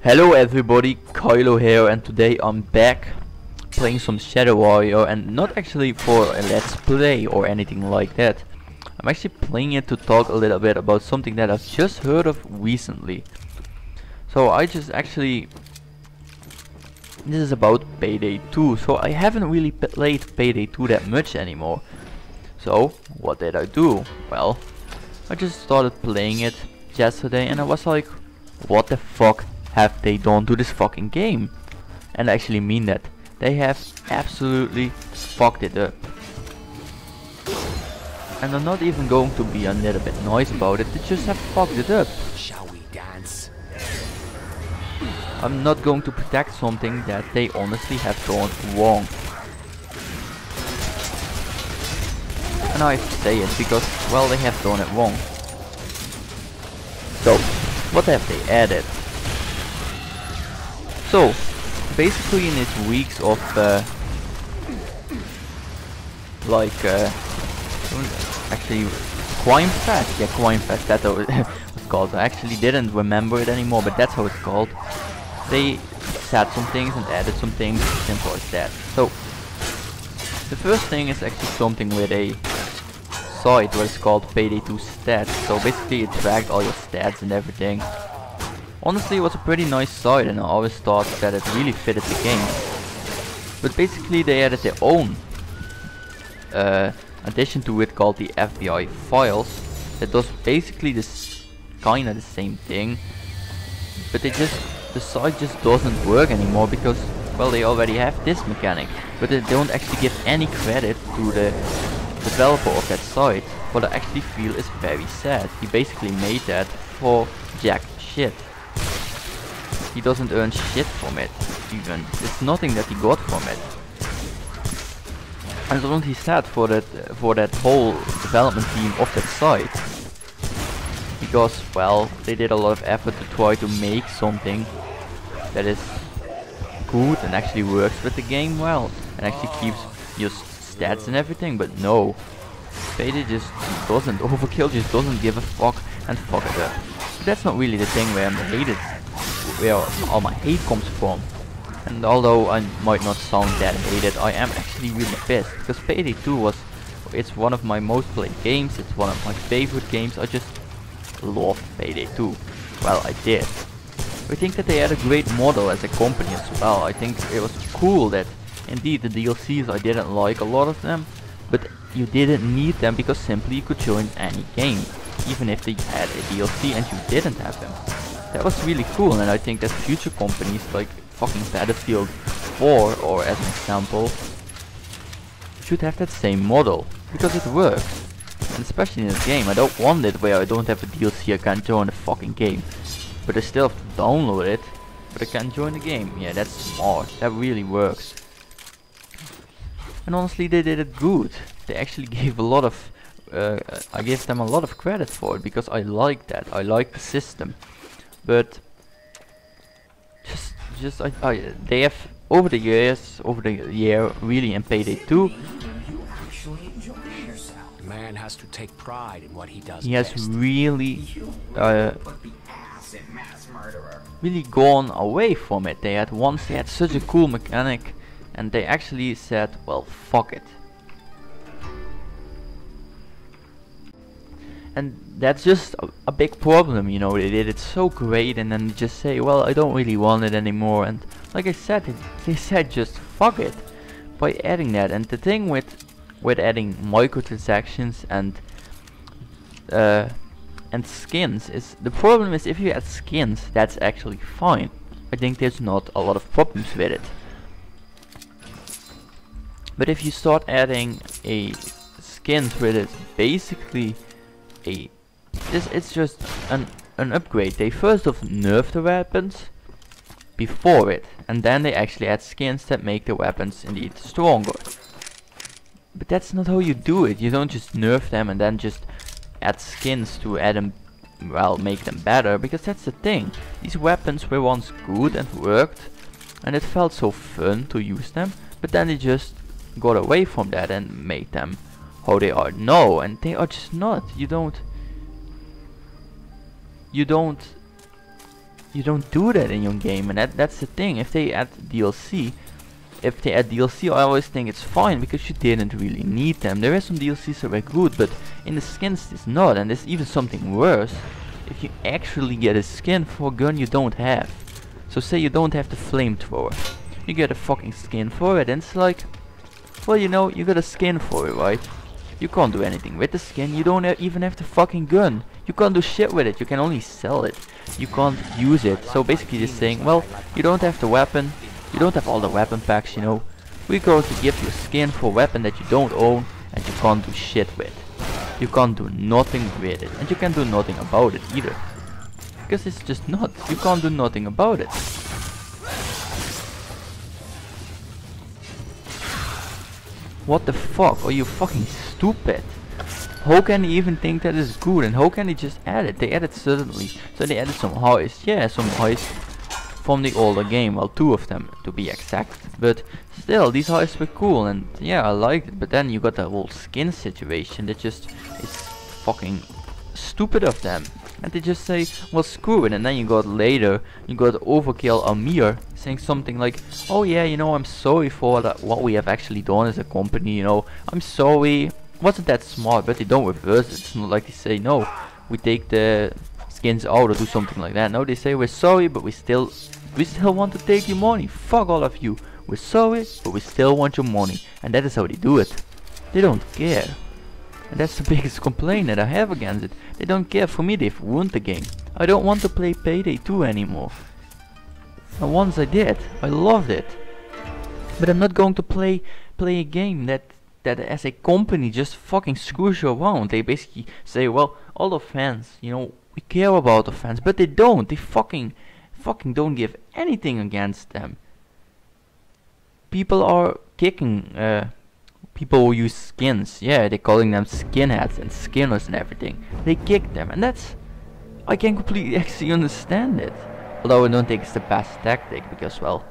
Hello everybody, Kylo here, and today I'm back playing some Shadow Warrior, and not actually for a let's play or anything like that. I'm actually playing it to talk a little bit about something that I've just heard of recently. So this is about Payday 2, so I haven't really played Payday 2 that much anymore. So what did I do? Well, I just started playing it yesterday and I was like, what the fuck have they done to this fucking game? And I actually mean that. They have absolutely fucked it up. And I'm not even going to be a little bit nice about it, they just have fucked it up. Shall we dance? I'm not going to protect something that they honestly have done wrong. And I have to say it because, well, they have done it wrong. So, what have they added? So, basically in its weeks of actually Crime Fest, yeah, Crime Fest, that's how it was called. I actually didn't remember it anymore, but that's how it's called. They said some things and added some things, simple as that. So, the first thing is actually something with a site where it's called Payday 2 Stats. So basically it tracked all your stats and everything. Honestly, it was a pretty nice site and I always thought that it really fitted the game. But basically they added their own addition to it called the FBI files. That does basically this kinda the same thing. But the site just doesn't work anymore because, well, they already have this mechanic. But they don't actually give any credit to the developer of that site. What I actually feel is very sad. He basically made that for jack shit. He doesn't earn shit from it, even. It's nothing that he got from it. And it's only sad for that whole development team of that site. Because, well, they did a lot of effort to try to make something that is good and actually works with the game well. And actually keeps your stats and everything, but no. Payday just doesn't. Overkill just doesn't give a fuck and fuck it up. But that's not really the thing where where all my hate comes from. And although I might not sound that hated, I am actually really pissed because Payday 2 it's one of my most played games, it's one of my favorite games. I just love Payday 2. Well, I did. I think that they had a great model as a company as well. I think it was cool that indeed the DLCs I didn't like a lot of them, but you didn't need them because simply you could join any game, even if they had a DLC and you didn't have them. That was really cool, and I think that future companies like fucking Battlefield 4, or as an example, should have that same model, because it works. And especially in this game, I don't want it where I don't have a DLC, I can't join the fucking game. But I still have to download it, but I can't join the game. Yeah, that's smart, that really works. And honestly, they did it good. They actually gave a lot of, I gave them a lot of credit for it, because I like that, I like the system. But they have over the year really in Payday 2. A man has to take pride in what he does. He has really really gone away from it. They had such a cool mechanic, and they actually said, well, fuck it. And that's just a big problem, you know. They did it so great and then they just say, well, I don't really want it anymore. And like I said, they said just fuck it by adding that. And the thing with adding microtransactions and skins is, the problem is if you add skins, that's actually fine. I think there's not a lot of problems with it. But if you start adding a skins where it's basically it's just an upgrade. They first off nerf the weapons before it, and then they actually add skins that make the weapons indeed stronger. But that's not how you do it. You don't just nerf them and then just add skins to add them, well, make them better, because that's the thing. These weapons were once good and worked, and it felt so fun to use them, but then they just got away from that and made them how they are now, and they are just not. You don't you don't do that in your game, and that's the thing. If they add DLC, I always think it's fine because you didn't really need them. There are some DLCs that were good, but in the skins it's not, and there's even something worse. If you actually get a skin for a gun you don't have. So say you don't have the flamethrower. You get a fucking skin for it, and it's like, well, you know, you got a skin for it, right? You can't do anything with the skin, you don't even have the fucking gun. You can't do shit with it, you can only sell it. You can't use it. So basically just saying, well, you don't have the weapon, you don't have all the weapon packs, you know. We're going to give you a skin for a weapon that you don't own and you can't do shit with. You can't do nothing with it, and you can do nothing about it either. Because it's just not, you can't do nothing about it. What the fuck? Are you fucking stupid? How can they even think that is good, and how can they just add it? They added suddenly. So they added some heists. Yeah, some heists from the older game. Well, 2 of them to be exact. But still, these heists were cool, and yeah, I liked it. But then you got the whole skin situation that just is fucking stupid of them. And they just say, well, screw it. And then you got later, you got Overkill Amir saying something like, oh yeah, you know, I'm sorry for that, what we have actually done as a company, you know, I'm sorry, wasn't that smart. But they don't reverse it. It's not like they say, no, we take the skins out or do something like that. No, they say, we're sorry, but we still want to take your money. Fuck all of you. We're sorry, but we still want your money. And that is how they do it. They don't care. And that's the biggest complaint that I have against it. They don't care. For me, they've ruined the game. I don't want to play Payday 2 anymore. And once I did, I loved it. But I'm not going to play a game that as a company just fucking screws you around. They basically say, well, all the fans, you know, we care about the fans, but they don't. They fucking don't give anything against them. People are kicking people who use skins. Yeah, they're calling them skinheads and skinners and everything. They kick them, and that's, I can completely actually understand it. Although I don't think it's the best tactic, because, well,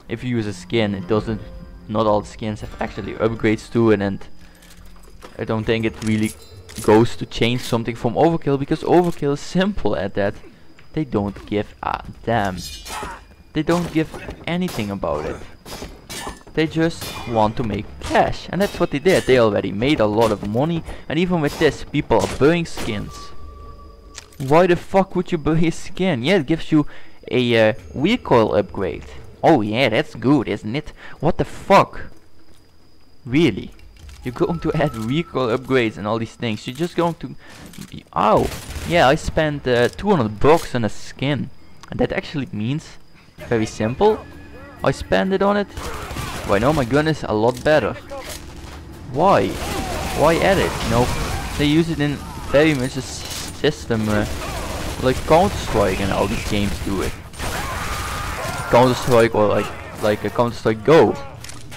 if you use a skin, it doesn't, not all the skins have actually upgrades to it, and I don't think it really goes to change something from Overkill, because Overkill is simple at that. They don't give a damn. They don't give anything about it. They just want to make cash, and that's what they did. They already made a lot of money, and even with this, people are buying skins. Why the fuck would you buy a skin? Yeah, it gives you a recoil upgrade. Oh yeah, that's good, isn't it? What the fuck? Really? You're going to add recoil upgrades and all these things. You're just going to... Ow! Yeah, I spent 200 bucks on a skin. And that actually means, very simple, I spend it on it. Well, I know my gun is a lot better. Why? Why add it? You know, they use it in very much a system like Counter-Strike, and all these games do it. Counter-Strike, or like a Counter-Strike Go.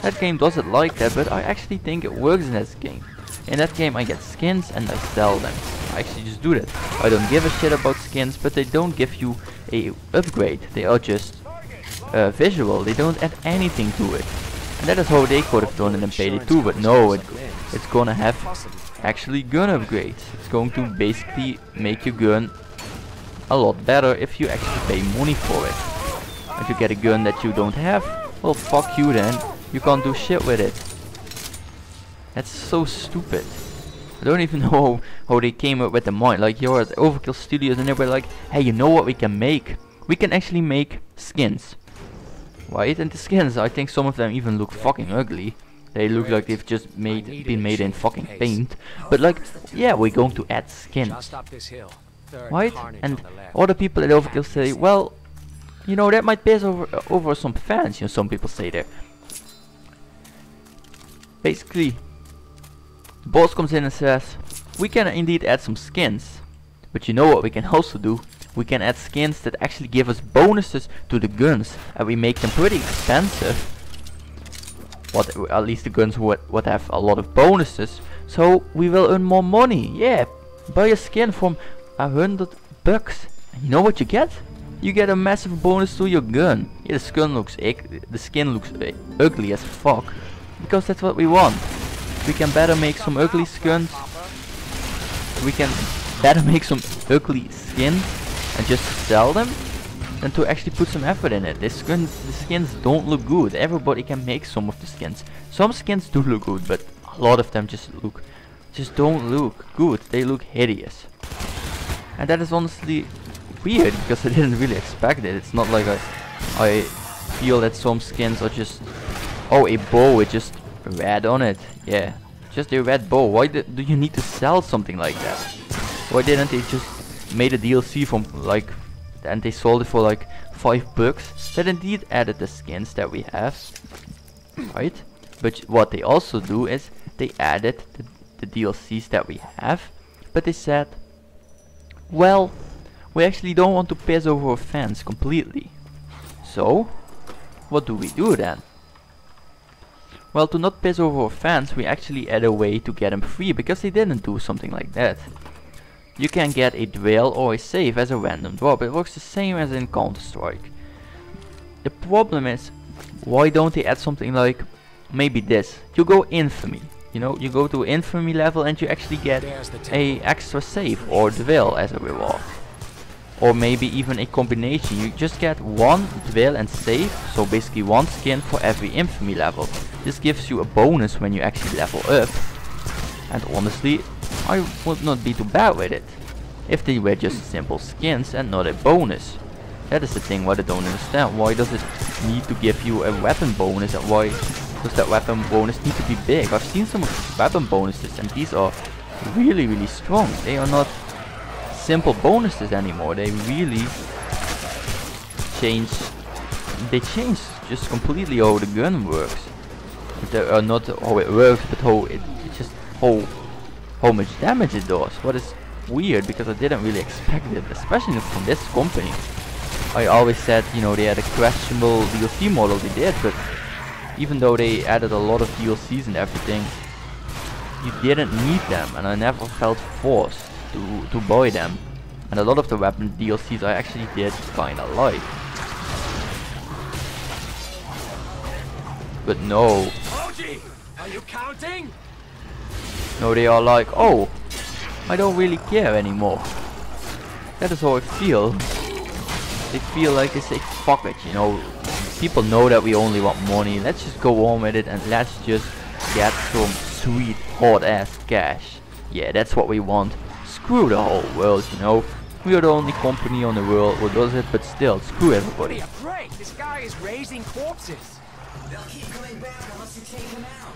That game does it like that, but I actually think it works in that game. In that game I get skins and I sell them. I actually just do that. I don't give a shit about skins, but they don't give you a upgrade. They are just visual. They don't add anything to it. And that is how they could have done it in Payday 2, but no, it's gonna have actually gun upgrades. It's going to basically make your gun a lot better if you actually pay money for it. If you get a gun that you don't have, well, fuck you then. You can't do shit with it. That's so stupid. I don't even know how they came up with the mind. Like, you're at Overkill Studios and they were like, hey, you know what we can make? We can actually make skins. Right? And the skins, I think some of them even look fucking ugly. They look like they've just been made in fucking paint. But like, yeah, we're going to add skins. Right? And other people at Overkill say, well, you know, that might piss over some fans, you know, some people say there. Basically, the boss comes in and says, we can indeed add some skins. But you know what we can also do? We can add skins that actually give us bonuses to the guns, and we make them pretty expensive. At least the guns would have a lot of bonuses, so we will earn more money. Yeah, buy a skin from 100 bucks. And you know what you get? You get a massive bonus to your gun. Yeah, the skin looks ugly as fuck, because that's what we want. We can better make some ugly skins. We can better make some ugly skins and just sell them. than to actually put some effort in it. The skins don't look good. Everybody can make some of the skins. Some skins do look good, but a lot of them just don't look good. They look hideous. And that is honestly weird, because I didn't really expect it. It's not like I feel that some skins are just, oh, a bow with just red on it. Yeah, just a red bow. Why do you need to sell something like that? Why didn't they just made a DLC from like, and they sold it for like $5? That indeed added the skins that we have, right? But what they also do is they added the DLCs that we have, but they said, well, we actually don't want to piss over our fans completely. So, what do we do then? Well, to not piss over our fans, we actually add a way to get them free, because they didn't do something like that. You can get a drill or a save as a random drop. It works the same as in Counter-Strike. The problem is, why don't they add something like maybe this? You go infamy. You know, you go to infamy level and you actually get a extra save or drill as a reward. Or maybe even a combination. You just get one drill and save, so basically one skin for every infamy level. This gives you a bonus when you actually level up. And honestly, I would not be too bad with it if they were just simple skins and not a bonus. That is the thing what I don't understand. Why does it need to give you a weapon bonus, and why does that weapon bonus need to be big? I've seen some weapon bonuses and these are really strong. They are not simple bonuses anymore. They really change just completely how the gun works. They are not how it works, but how much damage it does. What is weird, because I didn't really expect it, especially from this company. I always said, you know, they had a questionable DLC model. They did, but even though they added a lot of DLCs and everything, you didn't need them, and I never felt forced to buy them. And a lot of the weapon DLCs I actually did kinda like. But no. OG, are you counting? No, they are like, oh, I don't really care anymore. That is how I feel. They feel like they say, fuck it, you know. People know that we only want money. Let's just go on with it and let's just get some sweet hot ass cash. Yeah, that's what we want. Screw the whole world, you know. We are the only company on the world who does it, but still, screw everybody. Give me a break. This guy is raising corpses. They'll keep coming back unless you take them out.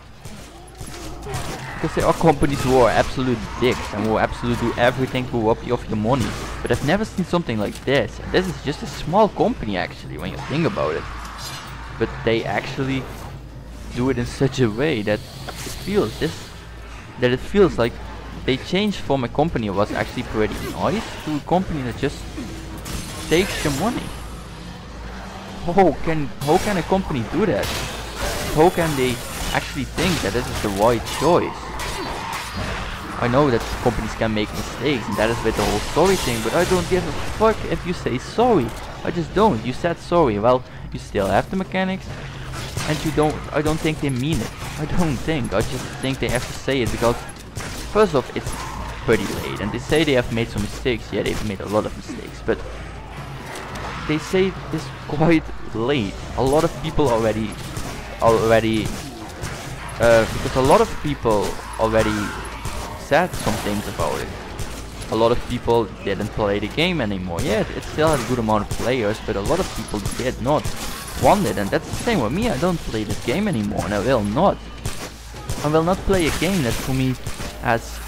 Because there are companies who are absolute dicks and will absolutely do everything to rob you of your money. But I've never seen something like this. And this is just a small company actually, when you think about it. But they actually do it in such a way that it feels like they changed from a company that was actually pretty nice to a company that just takes your money. How can a company do that? How can they actually think that this is the right choice? I know that companies can make mistakes, and that is with the whole sorry thing, but I don't give a fuck if you say sorry. I just don't. You said sorry, well, you still have the mechanics, and I don't think they mean it. I just think they have to say it, because first off, it's pretty late, and they say they have made some mistakes. Yeah, they've made a lot of mistakes, but they say this quite late. A lot of people already because a lot of people already said some things about it. A lot of people didn't play the game anymore. Yeah, it still had a good amount of players, but a lot of people did not want it, and that's the same with me. I don't play this game anymore, and I will not. I will not play a game that for me has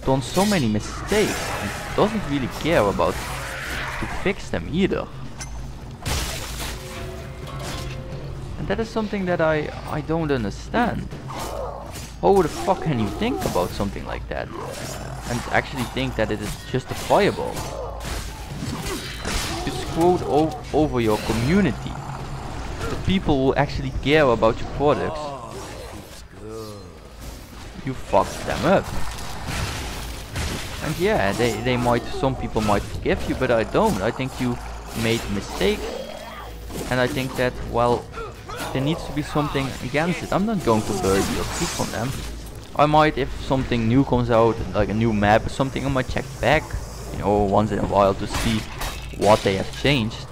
done so many mistakes and doesn't really care about to fix them either. And that is something that I don't understand. How the fuck can you think about something like that and actually think that it is justifiable? You screwed over your community. The people who actually care about your products. You fucked them up. And yeah, some people might forgive you, but I don't. I think you made mistakes, and I think that, well, there needs to be something against it. I'm not going to bury your feet from them. I might, if something new comes out, like a new map or something, I might check back, you know, once in a while to see what they have changed.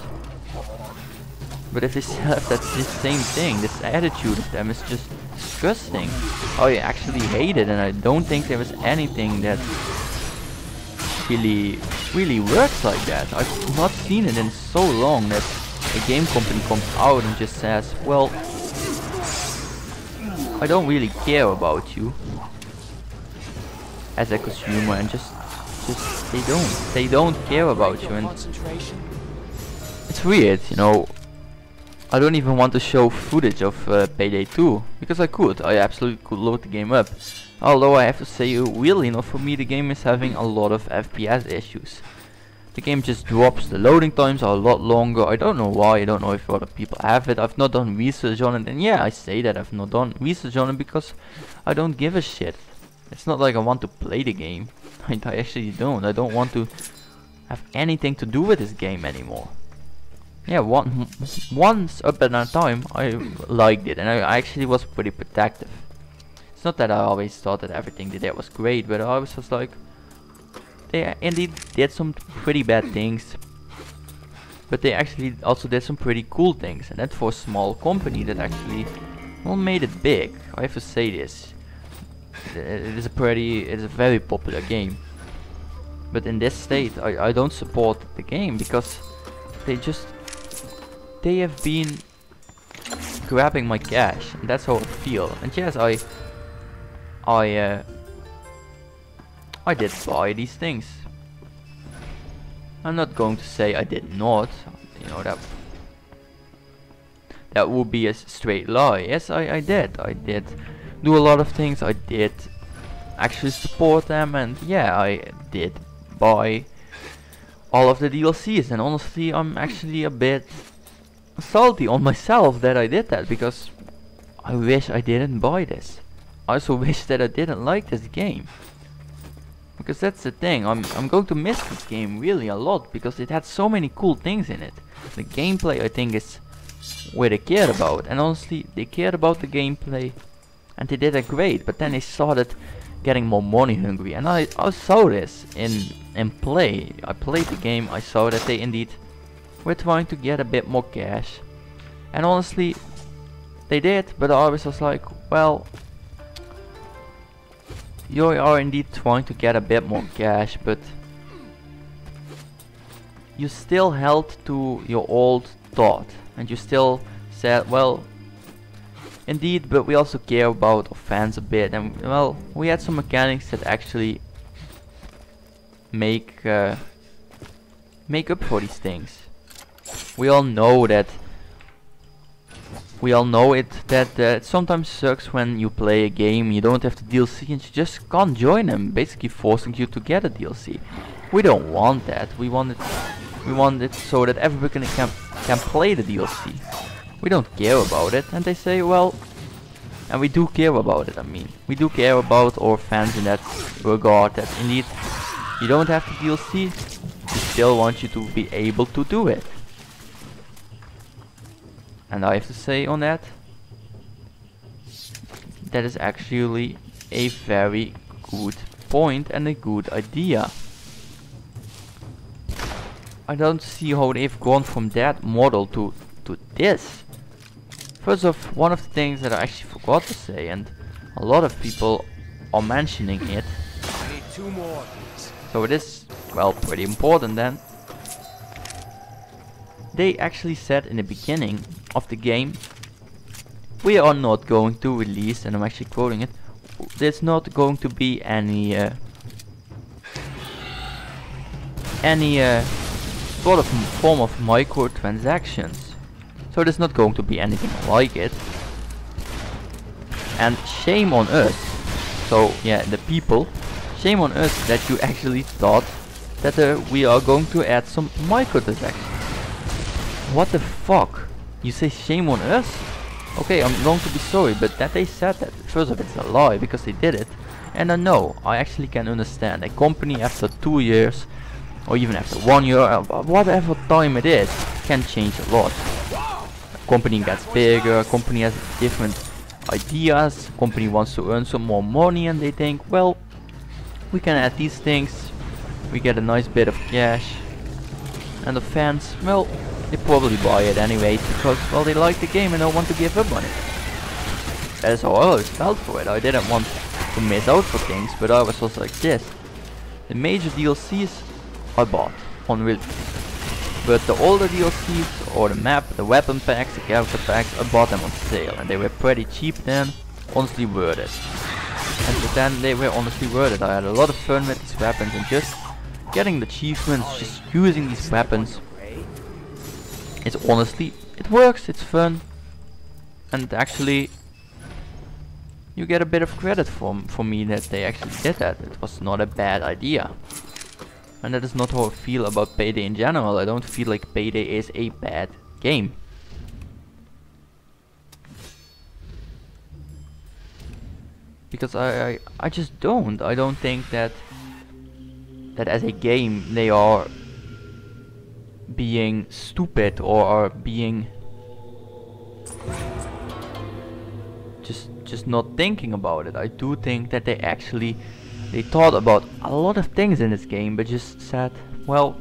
But if they still have this same thing, this attitude of them is just disgusting. I actually hate it, and I don't think there was anything that really works like that. I've not seen it in so long that a game company comes out and just says, well, I don't really care about you as a consumer, and just they don't care about you. And it's weird, you know. I don't even want to show footage of Payday 2, because I absolutely could load the game up. Although I have to say, weirdly enough, for me the game is having a lot of FPS issues. The game just drops, the loading times are a lot longer. I don't know why, I don't know if other people have it. I've not done research on it, and yeah, I say that I've not done research on it because I don't give a shit. It's not like I want to play the game. I actually don't. I don't want to have anything to do with this game anymore. Yeah, once upon a time I liked it, and I actually was pretty protective. It's not that I always thought that everything they did was great, but I was just like, they indeed did some pretty bad things, but they actually also did some pretty cool things, and that for a small company that actually, well, made it big. I have to say this. It is a very popular game, but in this state I don't support the game because they have been grabbing my cash, and that's how I feel. And yes, I did buy these things. I'm not going to say I did not. You know, that would be a straight lie. Yes, I did. I did do a lot of things. I did actually support them, and yeah, I did buy all of the DLCs. And honestly, I'm actually a bit salty on myself that I did that, because I wish I didn't buy this. I also wish that I didn't like this game, because that's the thing. I'm going to miss this game really a lot, because it had so many cool things in it. The gameplay, I think, is where they cared about, and honestly they cared about the gameplay and they did it great, but then they started getting more money hungry, and I saw this in play. I played the game, I saw that they indeed were trying to get a bit more cash, and honestly they did, but I was just like, well, you are indeed trying to get a bit more cash, but you still held to your old thought, and you still said, well, indeed, but we also care about our fans a bit, and well, we had some mechanics that actually make up for these things. We all know that it sometimes sucks when you play a game, you don't have the DLC and you just can't join them, basically forcing you to get a DLC. We don't want that. We want it so that everybody can play the DLC. We don't care about it, and they say, well, and we do care about it. I mean, we do care about our fans in that regard, that indeed you don't have the DLC, we still want you to be able to do it. And I have to say on that, that is actually a very good point and a good idea. I don't see how they've gone from that model to this. First off, one of the things that I actually forgot to say, and a lot of people are mentioning it, I need 2 more, please. so it is, well, pretty important then. They actually said in the beginning of the game, we are not going to release, and I'm actually quoting it, there's not going to be any sort of form of microtransactions. So there's not going to be anything like it. And shame on us. So yeah, the people, shame on us that you actually thought that we are going to add some microtransactions. What the fuck? You say shame on us? Okay, I'm going to be sorry, but that they said that. First of all, it's a lie, because they did it. And I know, I actually can understand. A company after 2 years, or even after 1 year, whatever time it is, can change a lot. A company gets bigger, a company has different ideas, a company wants to earn some more money, and they think, well, we can add these things, we get a nice bit of cash. And the fans, well, they probably buy it anyways because, well, they like the game and don't want to give up on it. That's how I always felt for it. I didn't want to miss out for things, but I was also like this. The major DLCs I bought on release, but the older DLCs or the map, the weapon packs, the character packs, I bought them on sale and they were pretty cheap then, honestly worth it. And but then they were honestly worth it. I had a lot of fun with these weapons and just getting the achievements, just using these weapons. It's honestly, it works, it's fun, and actually you get a bit of credit for me that they actually did that. It was not a bad idea. And that is not how I feel about Payday in general. I don't feel like Payday is a bad game. Because I just don't. I don't think that as a game they are being stupid or are being just not thinking about it. I do think that they thought about a lot of things in this game, but just said, well,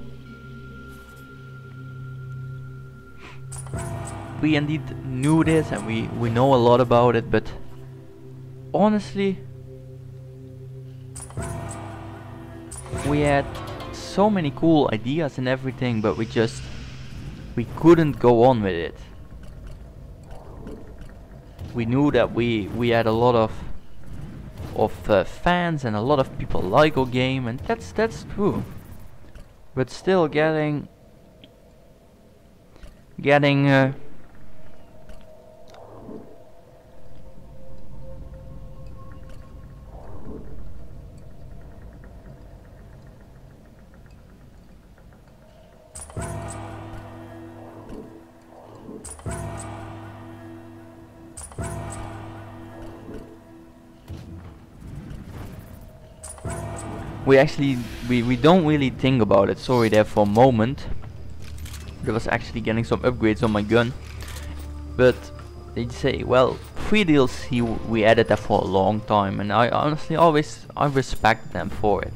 we indeed knew this and we know a lot about it, but honestly we had so many cool ideas and everything, but we couldn't go on with it. We knew that we had a lot of fans and a lot of people like our game, and that's true. But still getting we don't really think about it. Sorry there for a moment. There was actually getting some upgrades on my gun, but they say, well, free DLC, we added that for a long time, and I honestly I respect them for it.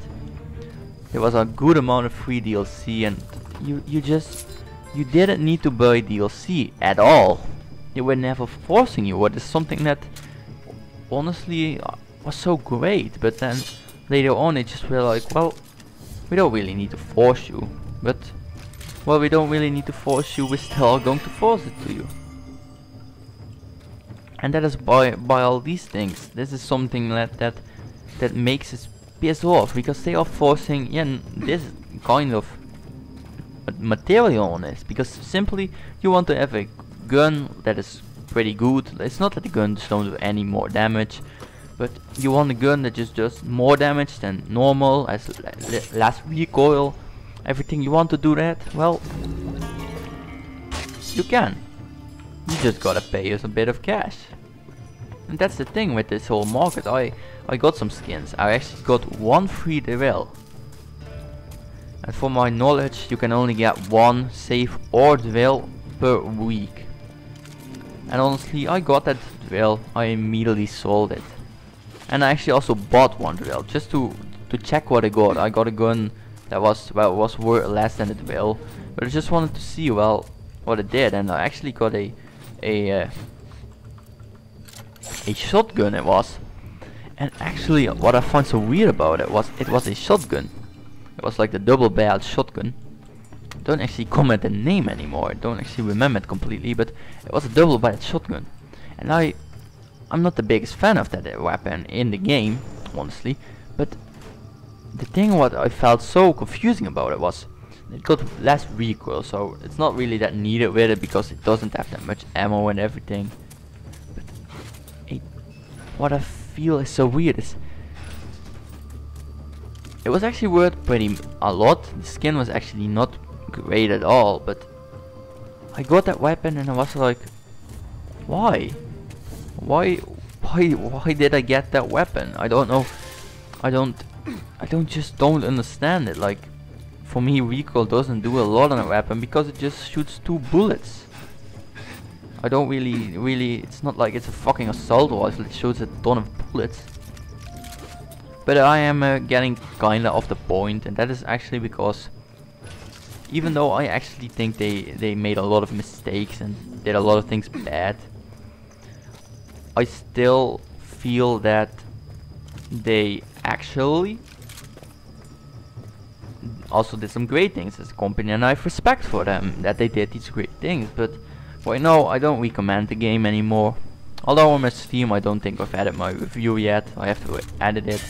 There was a good amount of free DLC, and you didn't need to buy DLC at all. They were never forcing you, what is something that honestly was so great. But then later on it just were like, well, we don't really need to force you, but well, we don't really need to force you, we're still going to force it to you. And that is by all these things. This is something that makes us piss off, because they are forcing this kind of material on us, because simply you want to have a gun that is pretty good. It's not that the guns don't do any more damage, but you want a gun that just does more damage than normal, has less recoil, everything. You want to do that, well, you can. You just gotta pay us a bit of cash. And that's the thing with this whole market. I got some skins. I actually got one free drill. And for my knowledge, you can only get one save or drill per week. And honestly, I got that drill, I immediately sold it. And I actually also bought one drill just to check what I got. I got a gun that was worth less than the drill, but I just wanted to see, well, what it did. And I actually got a shotgun. It was, and actually what I found so weird about it was a shotgun. It was like the double barreled shotgun. I don't actually comment the name anymore. I don't actually remember it completely, but it was a double barreled shotgun. And I'm not the biggest fan of that weapon in the game, honestly, but the thing what I felt so confusing about it was it got less recoil, so it's not really that needed with it because it doesn't have that much ammo and everything. But what I feel is so weird is it was actually worth a lot. The skin was actually not great at all, but I got that weapon and I was like, why did I get that weapon? I don't know. I don't understand it. Like, for me, recoil doesn't do a lot on a weapon because it just shoots 2 bullets. I don't really, it's not like it's a fucking assault rifle that shoots a ton of bullets. But I am getting kinda off the point, and that is actually because even though I actually think they made a lot of mistakes and did a lot of things bad, I still feel that they actually also did some great things as a company, and I have respect for them that they did these great things. But right now I don't recommend the game anymore. Although on my Steam I don't think I've added my review yet. I have to edit it.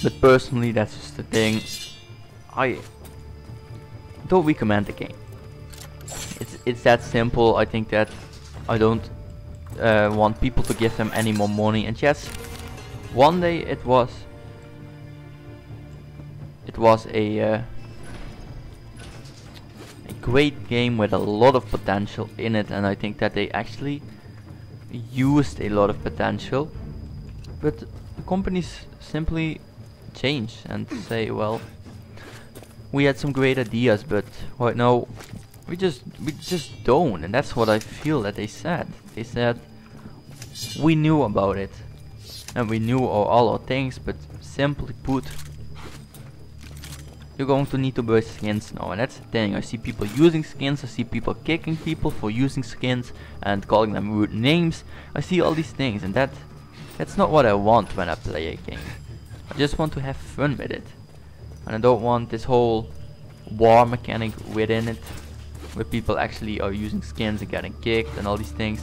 But personally, that's just the thing. I don't recommend the game. It's that simple. I think that I don't want people to give them any more money. And yes, one day it was a great game with a lot of potential in it, and I think that they actually used a lot of potential. But the companies simply change and say, well, we had some great ideas, but right now we just don't. And that's what I feel that they said. They said we knew about it and we knew all our things, but simply put, you're going to need to buy skins now. And that's the thing. I see people using skins, I see people kicking people for using skins and calling them rude names. I see all these things, and that's not what I want when I play a game. I just want to have fun with it, and I don't want this whole war mechanic within it, where people actually are using skins and getting kicked and all these things.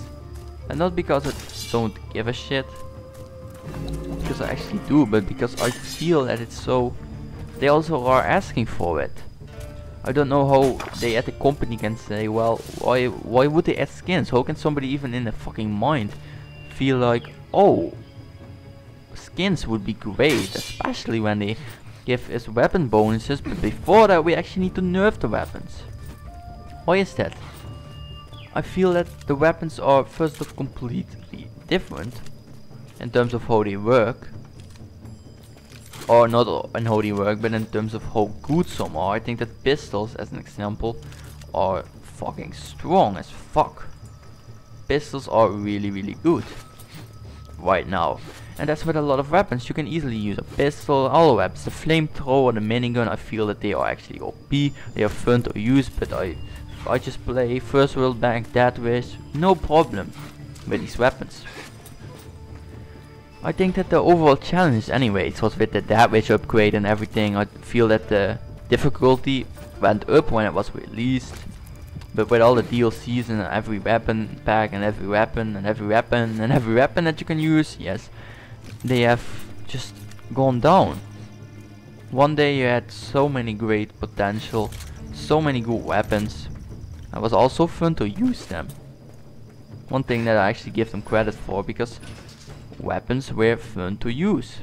And not because I don't give a shit, because I actually do, but because I feel that it's so, they also are asking for it. I don't know how they at the company can say, well, why would they add skins? How can somebody even in their fucking mind feel like, oh, skins would be great, especially when they give us weapon bonuses, but before that we actually need to nerf the weapons. Why is that? I feel that the weapons are first off completely different in terms of how they work. Or not in how they work, but in terms of how good some are. I think that pistols, as an example, are fucking strong as fuck. Pistols are really good right now. And that's with a lot of weapons. You can easily use a pistol, all the weapons, the flamethrower, the minigun. I feel that they are actually OP. They are fun to use, but I just play First World Bank, Death Wish, no problem with these weapons. I think that the overall challenge anyways was with the Death Wish upgrade and everything. I feel that the difficulty went up when it was released. But with all the DLCs and every weapon pack and every weapon and every weapon and every weapon that you can use, yes, they have just gone down. One day you had so many great potential, so many good weapons. It was also fun to use them. One thing that I actually give them credit for, because weapons were fun to use.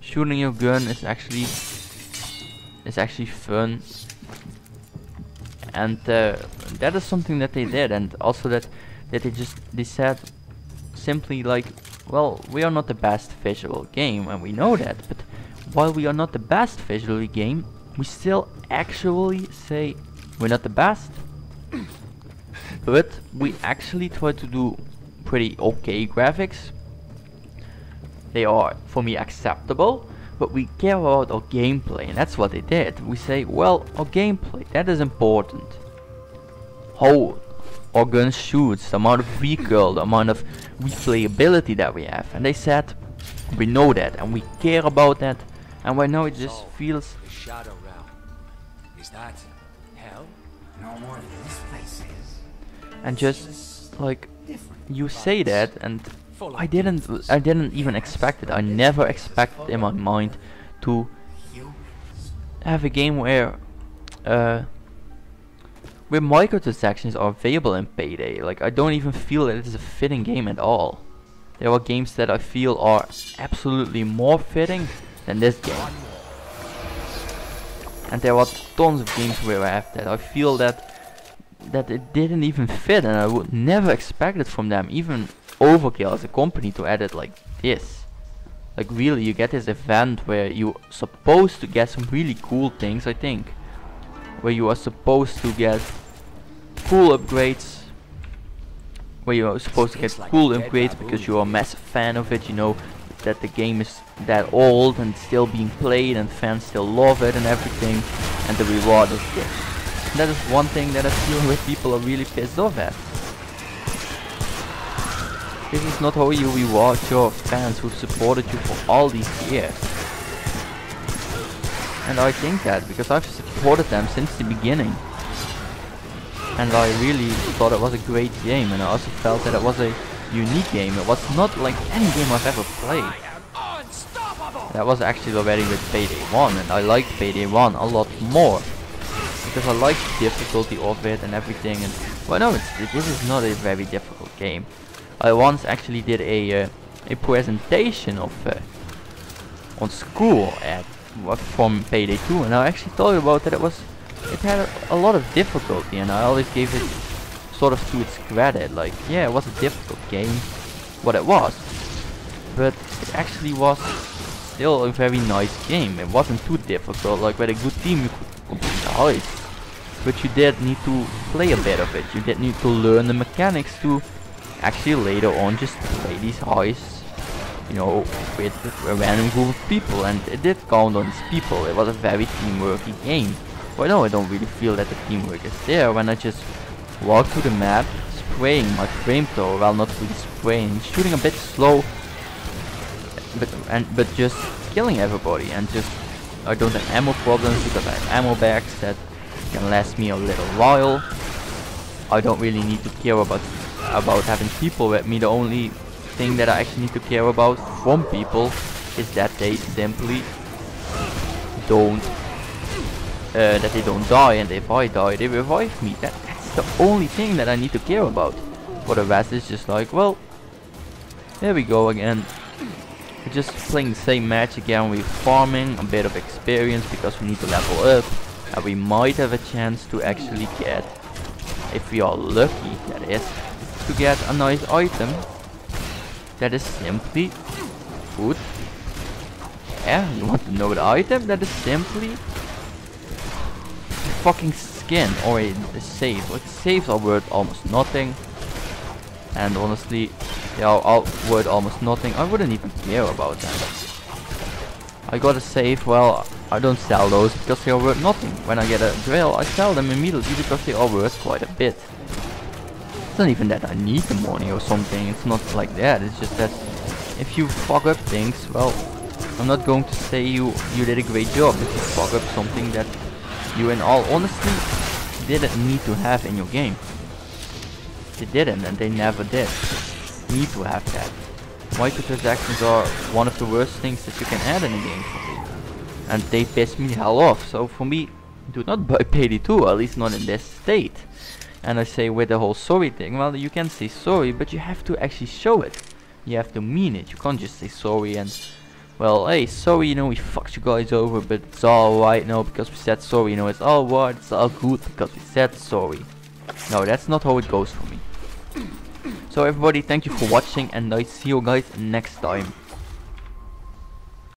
Shooting your gun is actually fun, and that is something that they did. And also that they said simply like, well, we are not the best visual game, and we know that, but while we are not the best visual game, we still actually say we're not the best, but we actually try to do pretty okay graphics. They are, for me, acceptable, but we care about our gameplay, and that's what they did. We say, well, our gameplay, that is important. How our gun shoots, the amount of recoil, the amount of replayability that we have. And they said, we know that, and we care about that, and right now it just feels... The Shadow Realm. Is that hell? No more than this place is. And just, like, you say that, and I didn't even expect it. I never expected in my mind to have a game where microtransactions are available in Payday. Like, I don't even feel that it is a fitting game at all. There are games that I feel are absolutely more fitting than this game. And there are tons of games where I have that. I feel that it didn't even fit, and I would never expect it from them. Even Overkill as a company to add it like this. Like, really, you get this event where you're supposed to get some really cool things, I think. Where you are supposed to get cool upgrades. Where you are supposed to get cool upgrades because you are a massive fan of it. You know that the game is that old and still being played and fans still love it and everything. and the reward is this. That is one thing that I feel where people are really pissed off at. This is not how you reward your fans who supported you for all these years. And I think that because I've supported them since the beginning. And I really thought it was a great game, and I also felt that it was a unique game. It was not like any game I've ever played. That was actually already with Payday 1, and I liked Payday 1 a lot more. Because I liked the difficulty of it and everything, and well no, this is not a very difficult game. I once actually did a presentation of on school from Payday 2, and I actually thought about that it had a lot of difficulty, and I always gave it sort of to its credit, like yeah, it was a difficult game, what it was, but it actually was still a very nice game. It wasn't too difficult, like with a good team you could complete the heist, but you did need to play a bit of it, you did need to learn the mechanics to actually later on just play these heists, you know, with a random group of people, and it did count on these people. It was a very teamworky game. But no, I don't really feel that the teamwork is there when I just walk through the map, spraying my flamethrower, well not really spraying, shooting a bit slow, but just killing everybody, and just I don't have ammo problems because I have ammo bags that can last me a little while. I don't really need to care about having people with me. The only thing that I actually need to care about from people is that they simply don't die, and if I die they revive me. That's the only thing that I need to care about. For the rest it's just like, well, here we go again. We're just playing the same match again. We're farming a bit of experience because we need to level up, and we might have a chance to actually get, if we are lucky that is, to get a nice item that is simply food. Yeah, you want to know the item? That is simply a fucking skin or a save. Like saves are worth almost nothing, and honestly, they are all worth almost nothing. I wouldn't even care about them. I got a save, well, I don't sell those because they are worth nothing. When I get a drill, I sell them immediately because they are worth quite a bit. It's not even that I need the money or something, it's not like that, it's just that if you fuck up things, well, I'm not going to say you did a great job if you fuck up something that you in all honesty didn't need to have in your game. They didn't, and they never did need to have that. Microtransactions are one of the worst things that you can add in a game for me, and they piss me hell off. So for me, do not buy Payday 2, at least not in this state. And I say with the whole sorry thing, well, you can say sorry, but you have to actually show it. You have to mean it. You can't just say sorry and, well, hey, sorry, you know, we fucked you guys over, but it's alright now because we said sorry, you know, it's alright, it's all good because we said sorry. No, that's not how it goes for me. So everybody, thank you for watching, and I see you guys next time.